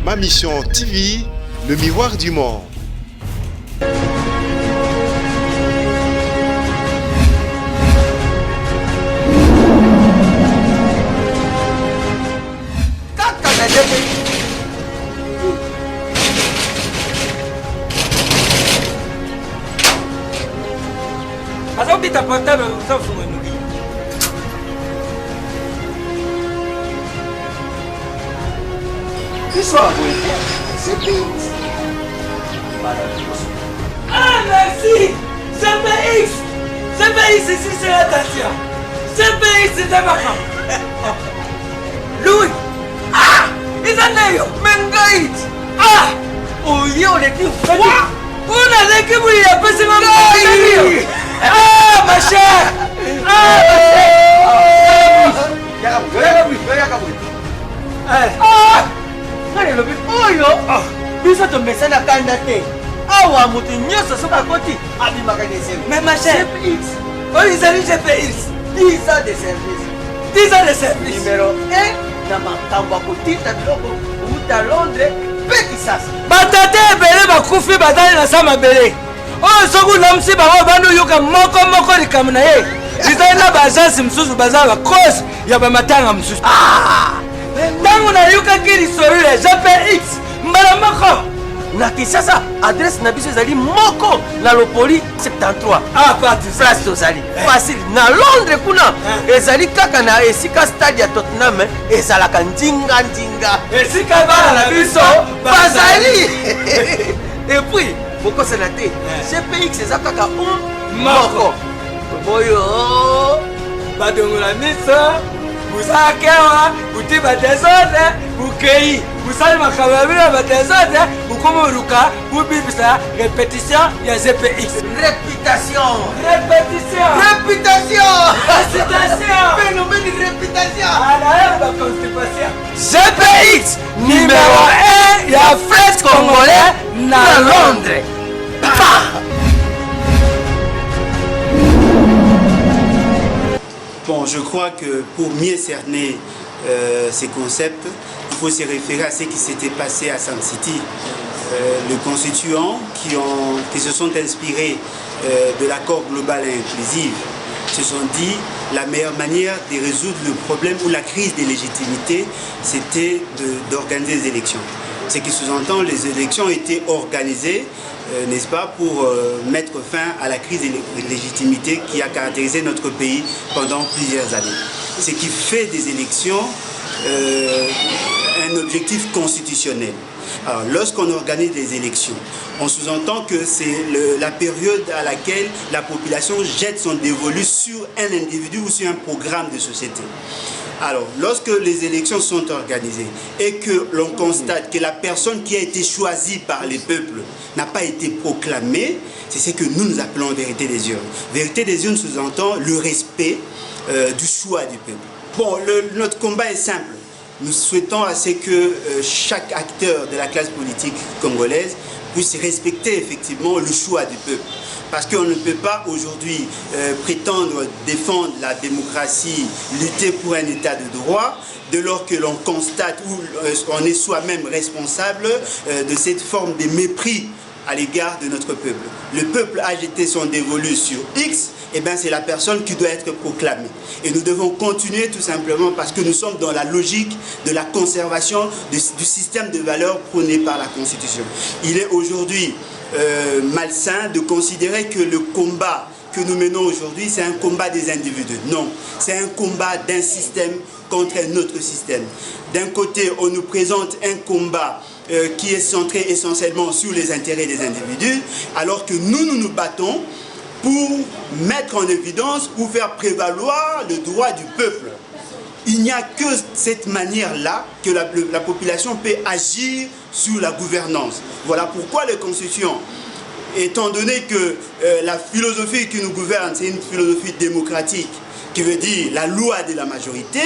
Ma Mission TV, le miroir du monde. Azobita portable safu mwenugi. This one will be Ah merci! CPX! CPX ici c'est l'attention! CPX c'est Tabaka! Louis! Ah! Izanayo! Mengait! Ah! Oh yo l'équipe! On a l'équipe où il y a pas seulement Mengait! Ah ma chère! Ah Ah! Nani lobi oyo biso tomesana kanda te awa mutu nyonso soki akoti abimaka desero. mais ma chère! CPX Oh ils allaient CPX! 10 ans de service. 10 ans de service! Numéro 1 na makambo ya kotinda biloko outa Londres mpe Kisasa. Batate ebele bakufi batali na sa mabele oyo soki olamusi bango banda oyoka moko likambo na ye ezali na baagence mosusu baza bakose ya bamatanga mosusu ntango nayokaki lisolo ya GPX mbala moko Na Kisasa adresse na biso ezali moko na Lopoli 73. Place tozali facile. Na Londres kuna ezali kaka na esika stade ya Tottenham ezalaka ndinga esika bana na biso bazali. Et puis bokosana te CPX eza kaka moko boyo badongola miso buzakewa buti badesordre bukei busali makambo ya bino badesordre bukomoluka bubibisa répétition ya GPX. Réputation. Phénomène de réputation. GPX numéro 1 ya French Congolais na Londres. Bon, je crois que pour mieux cerner ces concepts, il faut se référer à ce qui s'était passé à Sun City. Les constituants qui se sont inspirés de l'accord global et inclusif se sont dit la meilleure manière de résoudre le problème ou la crise des légitimités, c'était d'organiser des élections. Ce qui sous-entend les élections ont été organisées, n'est-ce pas, pour mettre fin à la crise de légitimité qui a caractérisé notre pays pendant plusieurs années. Ce qui fait des élections un objectif constitutionnel. Alors, lorsqu'on organise des élections, on sous-entend que c'est la période à laquelle la population jette son dévolu sur un individu ou sur un programme de société. Alors, lorsque les élections sont organisées et que l'on constate que la personne qui a été choisie par les peuples n'a pas été proclamée, c'est ce que nous appelons vérité des urnes. Vérité des urnes sous-entend le respect du choix du peuple. Bon, notre combat est simple. Nous souhaitons à ce que chaque acteur de la classe politique congolaise puisse respecter effectivement le choix du peuple. Parce qu'on ne peut pas aujourd'hui prétendre défendre la démocratie, lutter pour un état de droit, dès lors que l'on constate ou on est soi-même responsable de cette forme de mépris à l'égard de notre peuple. Le peuple a jeté son dévolu sur X, et bien c'est la personne qui doit être proclamée. Et nous devons continuer tout simplement parce que nous sommes dans la logique de la conservation du système de valeurs prôné par la Constitution. Il est aujourd'hui malsain de considérer que le combat que nous menons aujourd'hui, c'est un combat des individus. Non, c'est un combat d'un système contre un autre système. D'un côté, on nous présente un combat qui est centré essentiellement sur les intérêts des individus, alors que nous nous battons pour mettre en évidence, pour faire prévaloir le droit du peuple. Il n'y a que cette manière-là que la population peut agir sur la gouvernance. Voilà pourquoi les constituants, étant donné que la philosophie qui nous gouverne, c'est une philosophie démocratique, qui veut dire la loi de la majorité,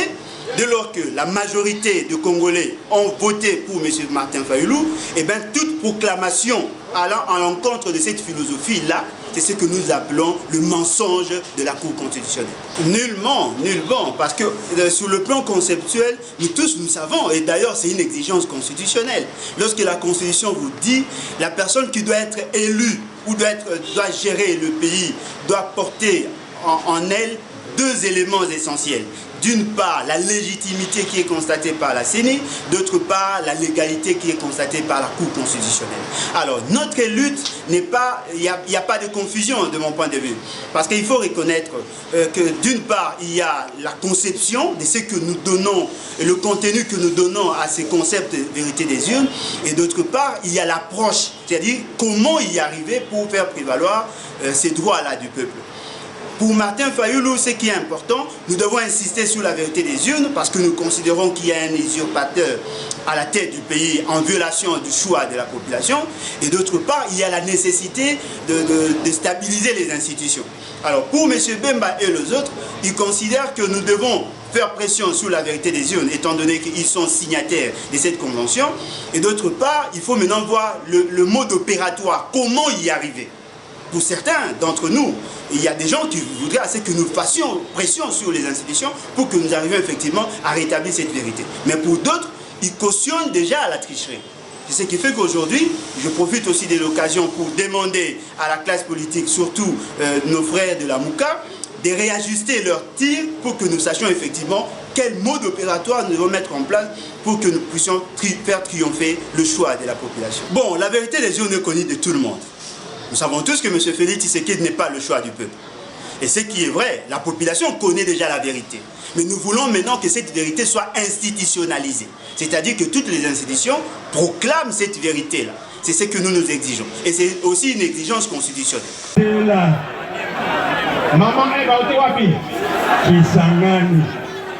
dès lors que la majorité de Congolais ont voté pour M. Martin Fayulu, et bien toute proclamation allant à l'encontre de cette philosophie-là c'est ce que nous appelons le mensonge de la Cour constitutionnelle. Nullement, parce que sur le plan conceptuel, nous tous nous savons, et d'ailleurs c'est une exigence constitutionnelle. Lorsque la Constitution vous dit la personne qui doit être élue ou doit gérer le pays doit porter en elle deux éléments essentiels. D'une part, la légitimité qui est constatée par la CENI, d'autre part, la légalité qui est constatée par la Cour constitutionnelle. Alors, notre lutte n'est pas, il n'y a pas de confusion de mon point de vue, parce qu'il faut reconnaître que d'une part, il y a la conception de ce que nous donnons, et le contenu que nous donnons à ces concepts de vérité des urnes, et d'autre part, il y a l'approche, c'est-à-dire comment y arriver pour faire prévaloir ces droits-là du peuple. Pour Martin Fayoulou, ce qui est important, nous devons insister sur la vérité des urnes parce que nous considérons qu'il y a un usurpateur à la tête du pays en violation du choix de la population. Et d'autre part, il y a la nécessité de stabiliser les institutions. Alors pour M. Bemba et les autres, ils considèrent que nous devons faire pression sur la vérité des urnes, étant donné qu'ils sont signataires de cette convention. Et d'autre part, il faut maintenant voir le mode opératoire, comment y arriver. Pour certains d'entre nous, il y a des gens qui voudraient assez que nous fassions pression sur les institutions pour que nous arrivions effectivement à rétablir cette vérité. Mais pour d'autres, ils cautionnent déjà à la tricherie. C'est ce qui fait qu'aujourd'hui, je profite aussi de l'occasion pour demander à la classe politique, surtout nos frères de la Mouka, de réajuster leur tir pour que nous sachions effectivement quel mode opératoire nous devons mettre en place pour que nous puissions faire triompher le choix de la population. Bon, la vérité des urnes est connue de tout le monde. Nous savons tous que M. Félix Tshisekedi n'est pas le choix du peuple. Et ce qui est vrai, la population connaît déjà la vérité. Mais nous voulons maintenant que cette vérité soit institutionnalisée. C'est-à-dire que toutes les institutions proclament cette vérité-là. C'est ce que nous nous exigeons. Et c'est aussi une exigence constitutionnelle. Maman elle va oti wapi? Kisangani.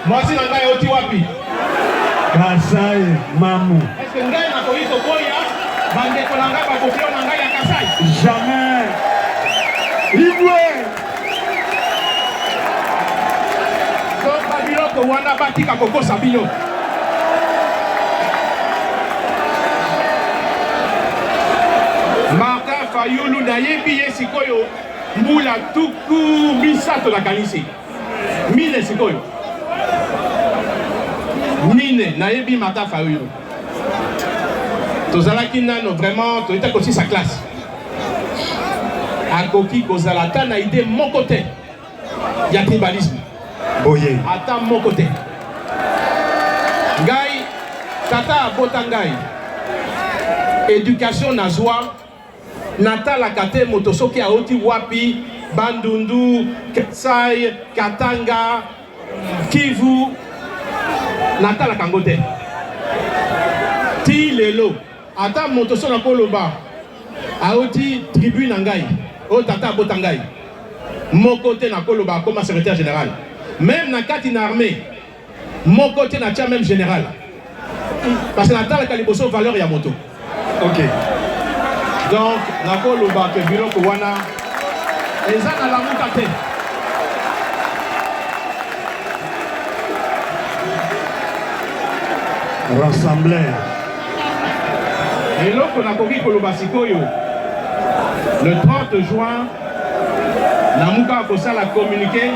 Moi aussi nanga oti wapi? Kasai mamu. Est-ce que ngai na koyi to boya? Bande kolanga ba kopio nanga ya Kasai? Jamais. Ibwe. Donc babilo ko wana batika koko sabino. Martin Fayoulou na yebi yesikoyo. Mbula tuku misato la kanisi. Mine sikoyo. Mine na yebi Martin Fayoulou. Tozalaki nano vraiment toita aussi sa classe. Akoki kozala ta na idée mon côté. Ya tribalisme. Boye. Ata mon côté. Ngai tata botangai. Éducation na joie. Natala kate motosoki aoti wapi Bandundu, Kasai, Katanga, Kivu. Natala kangote. Ti lelo. Ata motosoki koloba aoti tribune ngai. O tata botangai. Mon côté na koloba comme secrétaire général. Même na kati na armée. Mon côté na tia même général. Parce que natala kaliboso valeur ya moto. OK. Donc, nakolo ba ke biro ko wana eza na la muka te. Rassembler. Et l'autre na koki koloba sikoyo. Le 30 juin, na muka ko sala communiqué.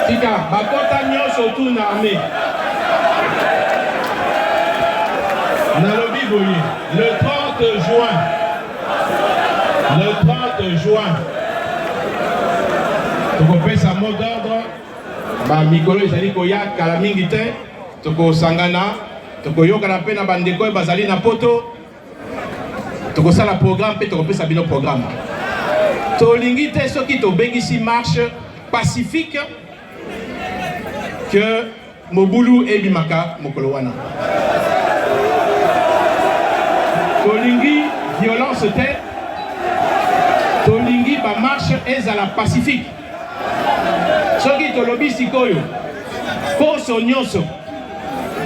Tika bakota nyoso tu na armée. Le 30 juin, tu peux sa mot d'ordre, bah Mikolo Izali Koya, Kalamingite, tu peux Sangana, tu peux Yoka Pena Bandeko, Bazali Napoto, tu peux ça le programme, tu peux sa bino programme. Tu lingite ce qui te bénéficie marche pacifique que Mobulu et Bimaka Mokolowana. Tolingi violence tête, Tolingi ba marche est à la pacifique. Ce qui te lobby sikoyo, force nyonso,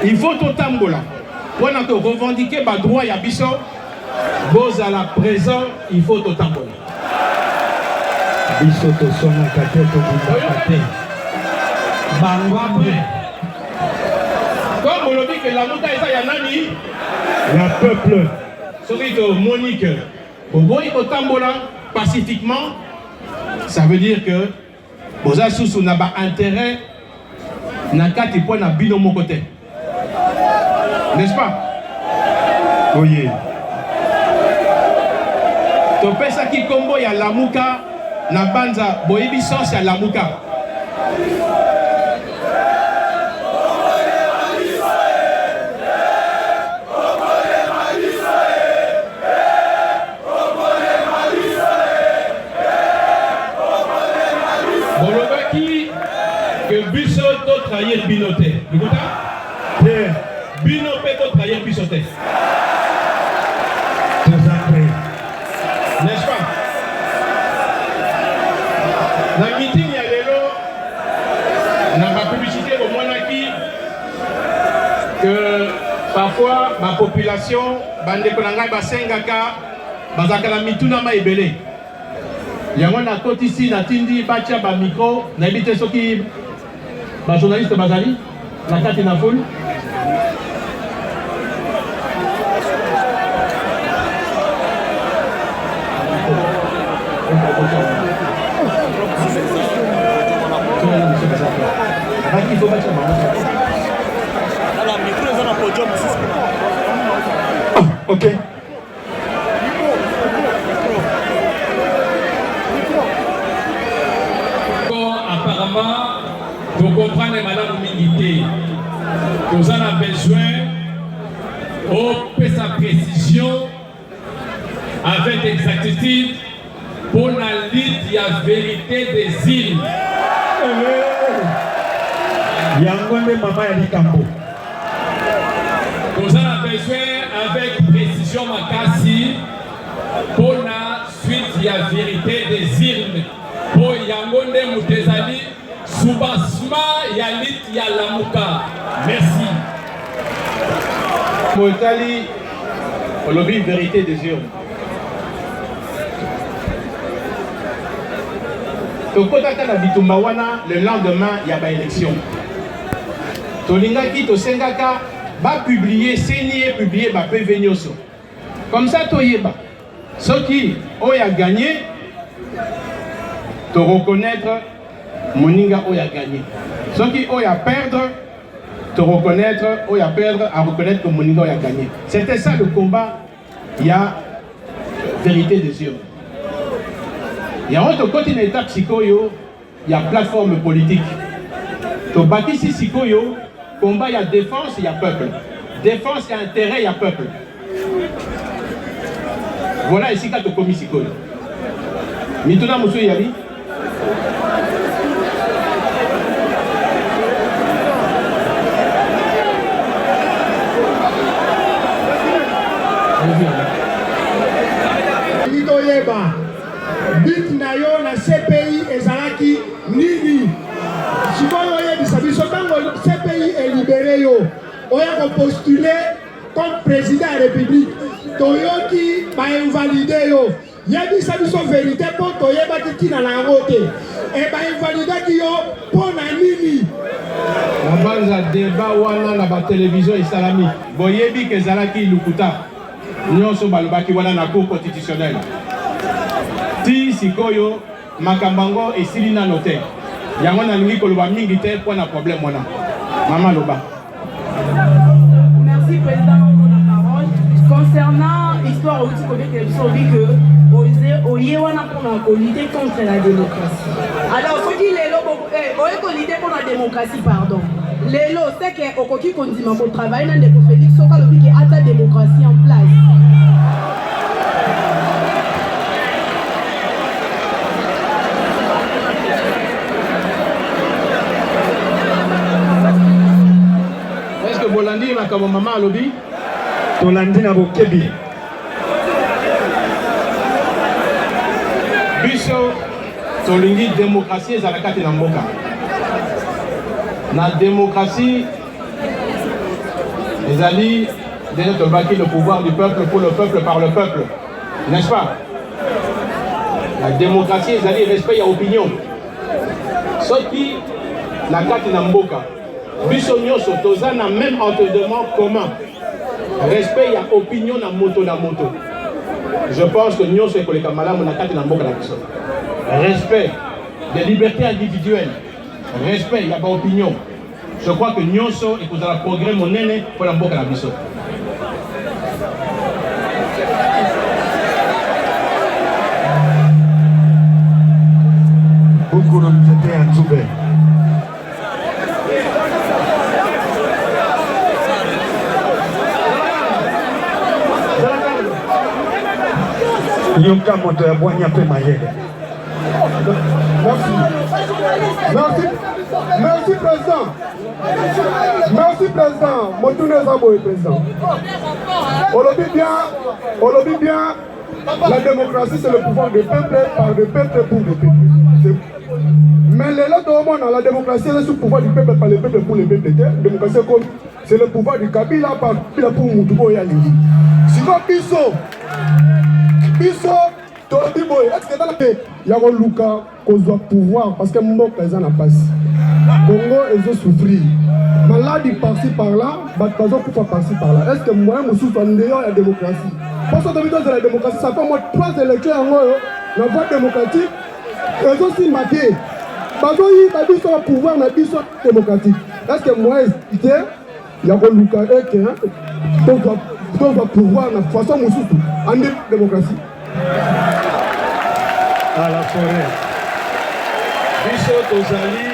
il faut tout tambola. Pour nous revendiquer ba droit ya biso, vos à la présent, il faut tout tambola. Biso to sona kate to bukate. Bangwa comme on lobby que la nota est ya nani, la peuple. soki tomoni que boboyi kotambola pacifiquement, ça veut dire que boza susu na ba intérêt na kati po na bino moko te, n'est-ce pas? Oui. Topesaki kombo ya lamuka na banza boyebi sens ya lamuka. Bolobaki que biso to trahir binote. Écoutez, bino pe to trahir bisote. N'est-ce pas? La meeting ya lelo na ma publicité au monaki que parfois ma population bande konanga basengaka bazaka la mituna ma ebele. Yango na koti ici na tindi bacha ba micro na ebite soki ba journaliste bazali na kati na foule. Ok. Apparemment, vous comprenez, madame Minité, que vous en avez besoin de sa précision avec exactitude pour la lutte de la vérité des îles. Yangonde Mama Yalikambo. Vous en avez besoin avec précision makasi pour la suite de la vérité des îles. Pour Yangonde Moutezali, Soubasma Yalit Yalamuka. Merci. Moutali, Olobi, vérité des urnes. Tokotaka na bitumba wana le lendemain il y a ba élection. Tolingaki tosengaka ba publier senier publier ba PV nyoso. Comme ça toyeba. Soki oya gagné te reconnaître moninga oya gagné. Soki oya perdre te reconnaître oya perdre à reconnaître que moninga oya gagné. C'était ça le combat. Il y a vérité des urnes. Il y a un autre côté de l'étape Sikoyo, il y a plateforme politique. To Bakisi Sikoyo, combat, il y a défense, il y a peuple. Défense, il y a intérêt, il y a peuple. Voilà ici quand tu commis Sikoyo. Mituna Moussou Yali. Bit na yo na CPI ezalaki nini? Sikoyo oyebisa biso tango CPI est libéré yo oya ko postuler comme président de la République toyoki ba invalider yo yebisa biso vérité po toyebaki tina na yango te e ba invalidaki yo po na nini? Na banza débat wana na ba télévision islamique boyebi ke ezalaki lukuta nyonso balobaki wana na cour constitutionnelle. Ti sikoyo makambango esili na note. Yango na lingi koloba mingi te pour na problème wana. Mama loba. Merci président pour la parole. Concernant l'histoire au Tikobe télévision dit que oye wana pour lutter contre la démocratie. Alors ce qui est là pour lutter contre la démocratie pardon. Lelo c'est que okoki kondima ko travailler dans des Félix Soka lobi qui a ta démocratie en place. Bolandi makabo mama alobi Tolandi na bokebi. biso tolingi démocratie ezalaka te na mboka. Na démocratie ezali déjà tolobaki le pouvoir du peuple pour le peuple par le peuple, n'est-ce pas? La démocratie ezali respect ya opinion. Soki na kati na mboka biso nyonso toza na même entendement commun Respect, il y a opinion na moto. Je pense que nous sommes les camarades, on a quatre dans la question. Respect des libertés individuelles. Respect, il n'y a pas opinion. Je crois que nous sommes et que vous avez progrès mon aîné pour la boca la biso. Beaucoup de nous étaient à Djoubé. Yoka moto ya bwanya pe mayele. Merci président. Merci président. Motoune Zaboy président. On le dit bien, la démocratie c'est le pouvoir des peuples par des peuples pour des peuples. Mais les lots la démocratie c'est le pouvoir du peuple par les peuples pour les peuples. La démocratie c'est le pouvoir du Kabila par Kabila pour Moutoubo et Alingi. Sinon Biso, est-ce que dans la paix, il y a un Luka qu'on doit pouvoir parce que mon président n'a pas si. Congo, ils ont souffert. Maladie par-ci par-là, Batkazo pour par-ci par-là. Est-ce que moi, je suis en dehors de la démocratie? Parce que dans la démocratie, ça fait moi 3 élections en haut, la voie démocratique, ils ont aussi marqué. Parce qu'ils ont un pouvoir dans la démocratique. Est-ce que moi, il y a un Luka qu'on doit pouvoir de façon en démocratie? À la forêt. Biso Tozali,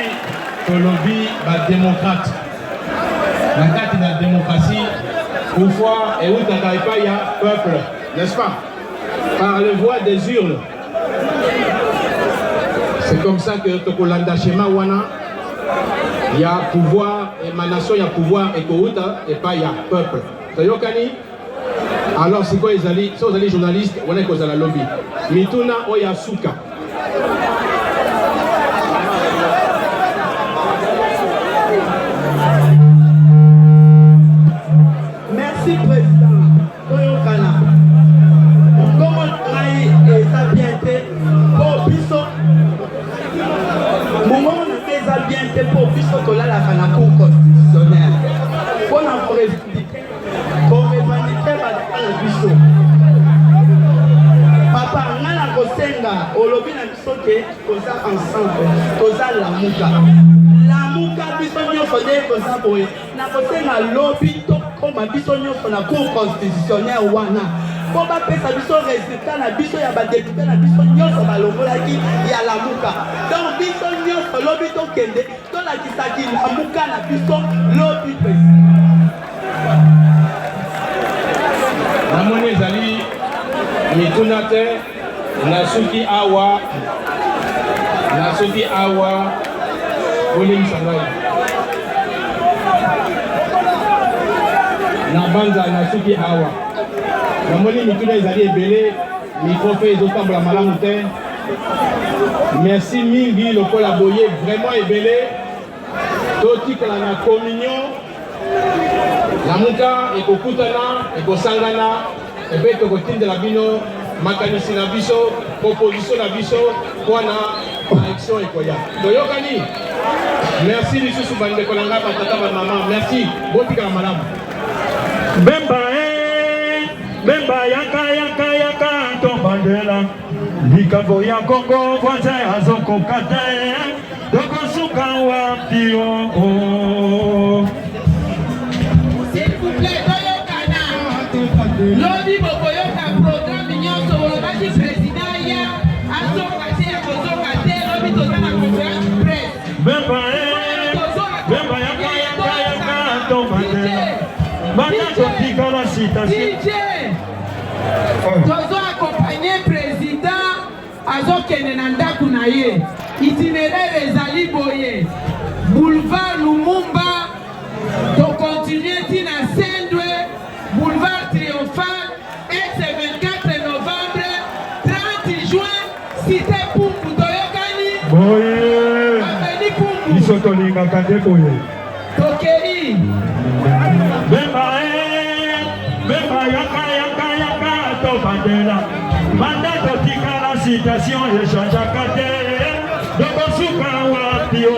Tolobi, démocrate. La carte de la démocratie, parfois, et où il y a peuple, n'est-ce pas? Par le voie des urnes. C'est comme ça que Tokolanda Shema Wana, il y a pouvoir, émanation, il y a pouvoir, et Kouta, et pas il y a peuple. Tayokani? Alors, c'est quoi les journalistes? On est cause à la lobby. Mituna Oyasuka. Merci, président. Toyokana. Comment travailler et ça bien été pour Bisso? Moment où on fait ça bien été pour Bisso, que là, la Cour constitutionnelle. Pour la présidente. Papa, ngana kosenga olobi na biso ke koza ensemble koza lamuka biso nyonso nde koza boye na kosenga lobi to koma biso nyonso na cour constitutionnelle wana po bapesa biso résultat na biso ya badepute na biso nyonso balongolaki ya lamuka donc biso nyonso lobi tokende tolakisaki lamuka na biso lobi président. Namoni ezali mituna te nasuki awa kolimisa ngai na banza nasuki awa namoni mituna ezali ebele mikro mpe ezotambola malamu te. Merci mingi lokola boye vraiment ebele totikola na communion lamuka ekokutana ekosangana epe tokotindela bino makanisi na biso proposition na biso mpona élection ekoya toyokani. Merci lisusu bandeko na ngai batata bamama, merci botikala malamu. Bemba yaka tombandela likambo ya Kongo voisin azokoka te tokosuka wapi o. S'il vous plaît, toyokana lobi bokoyoka programme nyonso olobaki président ya azoka te akozoka te lobi toza na conférence presse Bemba yaka tombandela bana totikala citation tozo accompagner président azokende na ndako na ye itinéraire ezali boye boulevard Lumumba tocontinue tina Sendwe boulevard Triomphal ex-24 novembre 30 juin cité Pumbu toyokani boye aveni Pumbu biso tolingaka te boye tokei Bemba yaka tobandela banda totikala citation echangeaka te tokosuka wapi o.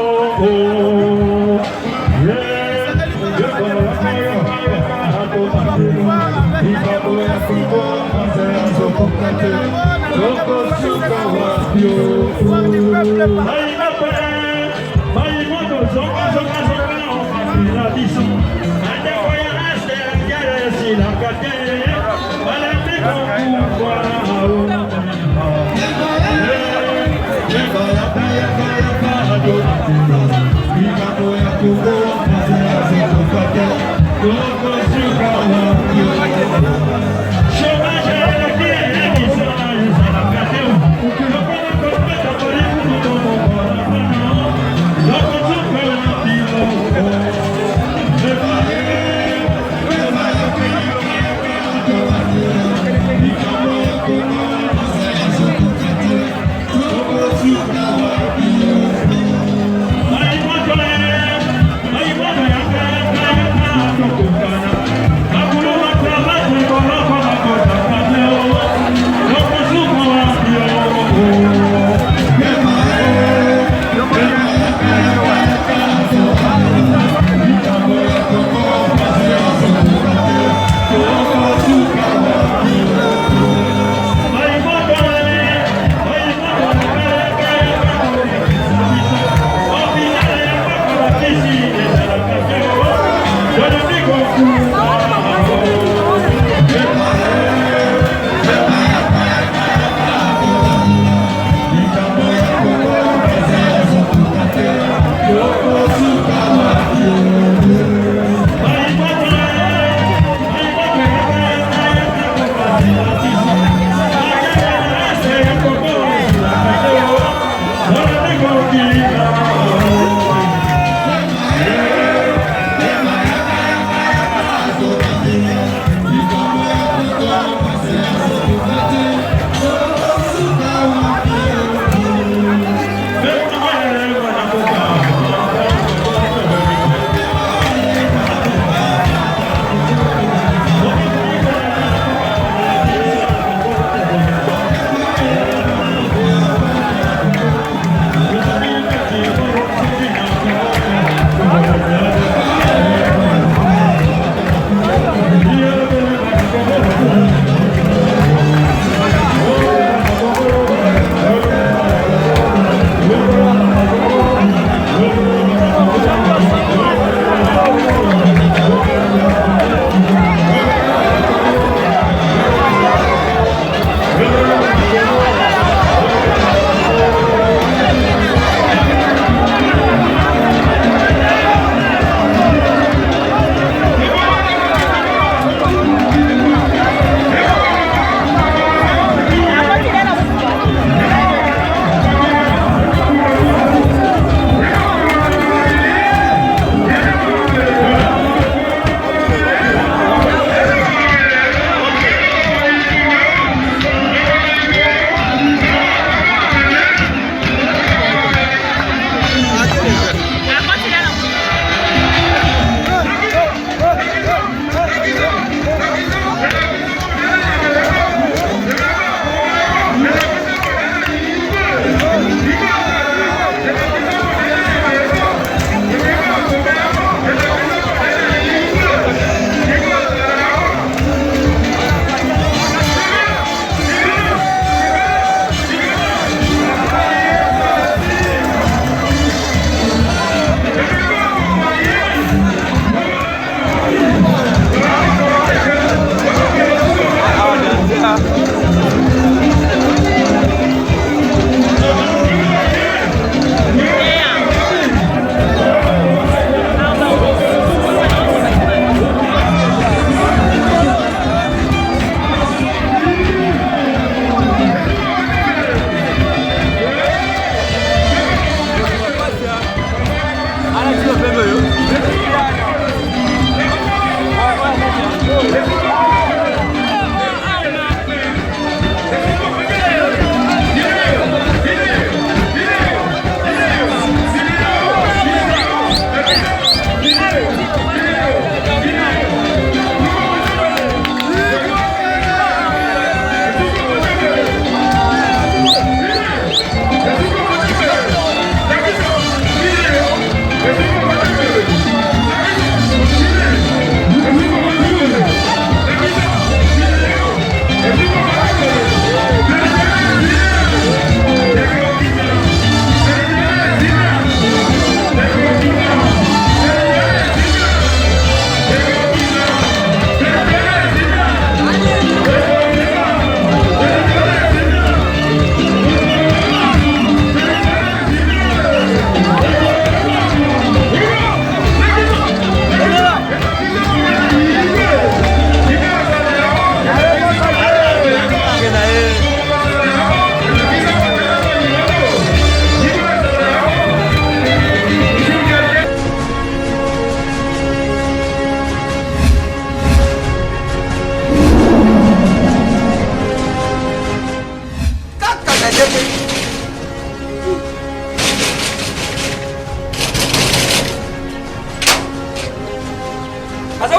Vai,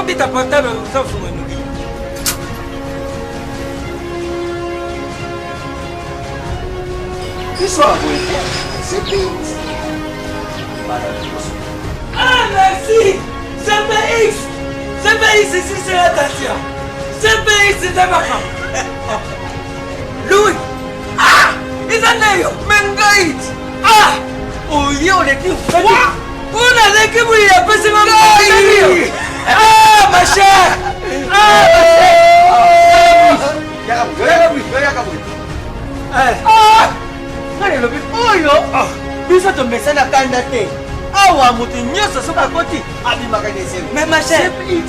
bita portable safu mwenuki. Histoire CPX. Ah merci. CPX. CPX ici c'est la station. CPX c'est Tabaka. Louis. Ah, Isaneyo. Mengait. Ah, Oye oleki. una l'équipe où il y a pas ce ah ma chère. Ah ma chère. Oyo biso tomesana kanda te awa moto nyonso soki akoti abimaka deseri. Mais ma chère, CPX.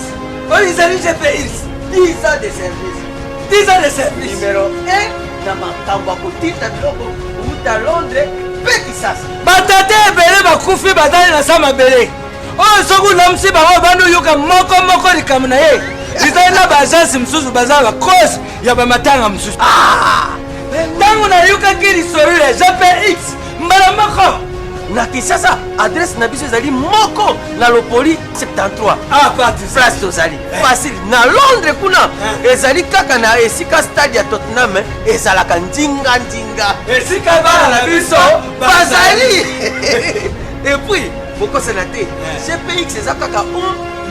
oh ils allaient CPX 10 ans de service. 10 ans de service. Numéro 1 na makambo ya kotinda biloko outa Londres mpe Kisasa. Batate ebele bakufi bazali na sa mabele oyo soki ulamisi bango bando yoka moko likambo na ye ezali na baagence mosusu baza bakose ya bamatanga mosusu ntango nayokaki lisolo ya GPX mbala moko na Kisasa adresse na biso ezali moko na Lopoli 73 place tozali facile. Na Londres kuna ezali kaka na esika stade ya Tottenham ezalaka ndinga esika bana na biso bazali epuis bokosana te CPX eza kaka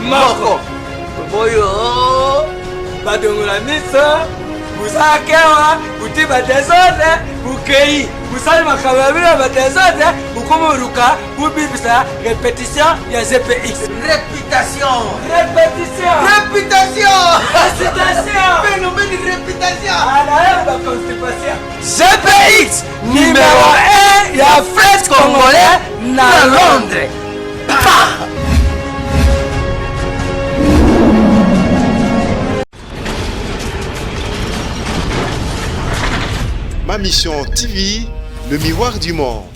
moko boyo badongola miso buzakewa buti badesordre bukei busali makambo ya bino badesordre bukomoluka bubibisa répétition ya GPX. réputation phénomène de réputation GPX numéro 1 ya French Congolais na Londres. Ma mission TV, le miroir du monde.